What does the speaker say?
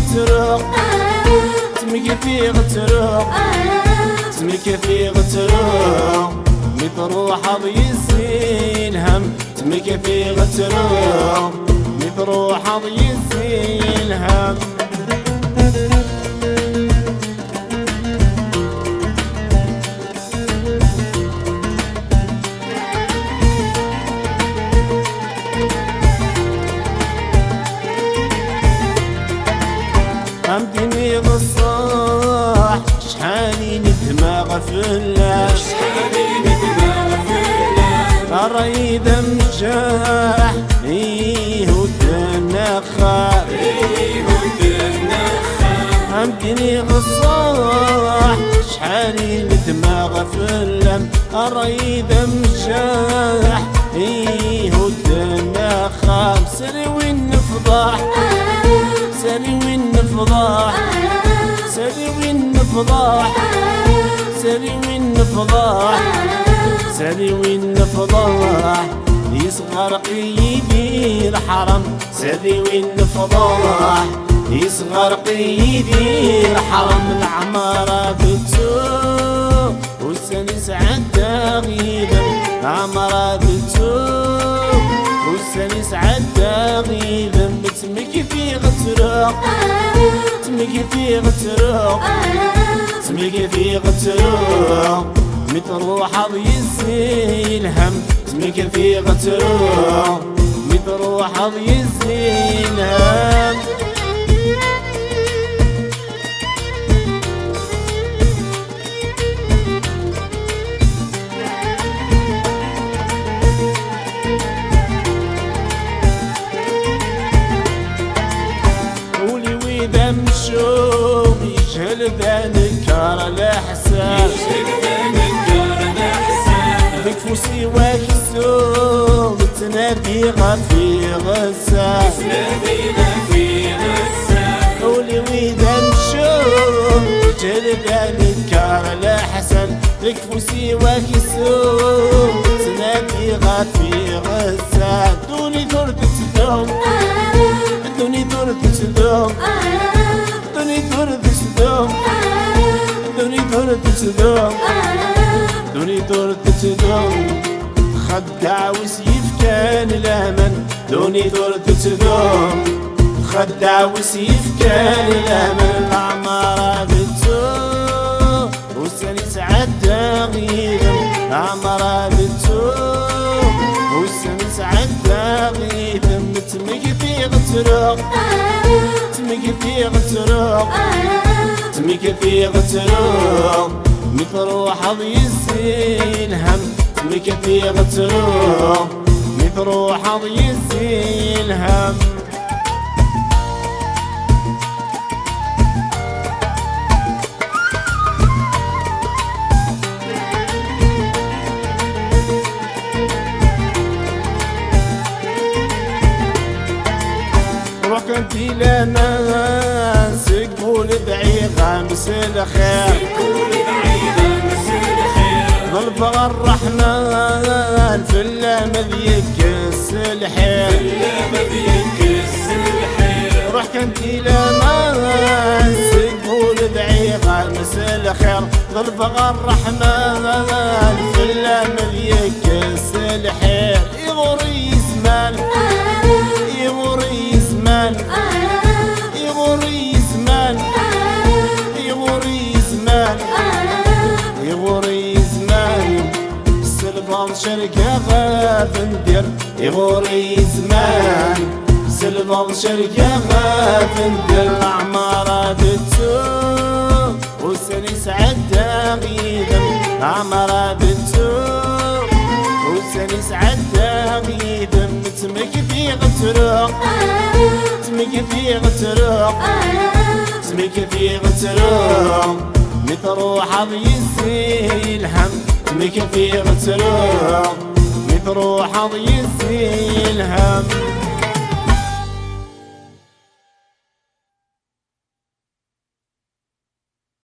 غتروق تمك في غتروق تمك في غتروق مطروحة بيزين هم تمك في غتروق مطروحة بيزين هم همدني بالصاح شحالي ندماغ فلاح الريد مجاح يهود النخاع همدني بالصاح شحالي ندماغ فلاح الريد مجاح يهود النخاع سري وين نفضح سري وين نفضح سري وين نفضح سري وين نفضح سري وين نفضح يصغر قيدي الحرم سري وين نفضح يصغر قيدي الحرم العمارة بتسوق والسنس عدى غيبا العمارة بتسوق والسنس عدى غيبا تمك في غتروق تمك في غتروق تمك في غتروق مطروحة بيزين هم تمك في غتروق مطروحة بيزين هم مشوم يجهل ذنكر الحساب بكفوسي وكسوم تنادي غفي غساب قولي ويدا مشوم يجهل ذنكر الحسن بكفوسي وكسوم تنادي غفي غساب دوني ثور تسدوم دوني ثور تسدوم دوني ثور تسدوم دوني ثور تسدوم دوني ثور تسدوم خدع وسيف كان الامل دوني ثور تسدوم خدع وسيف كان الامل العمارة بتسوق والسنس عدى غيبا العمارة بتسوق والسنس عدى غيبا تمك في غتروق تمك في غتروق تمك في غتروق مطروحة بيزين هم تمك في غتروق مطروحة بيزين هم روح كنتي لنا سقول ادعي غامس الخير ظل الرحمن في اللامذ يكس الحير روح كنتي لنا سقول ادعي غامس الخير ظل الرحمن في اللامذ يكس الحير يغري زمان يغري زمان يغري زمان يغري زمان يغري زمان سلفان شركة غاب ندير يغري زمان سلفان شركة غاب ندير العمارة بتسوق والسنس عدى غيبا العمارة بتسوق والسنس عدى غيبا تمك في غتروق تمك في غتروق تمك في غتروق مطروحة بيزين هم تمك في غتروق مطروحة بيزين هم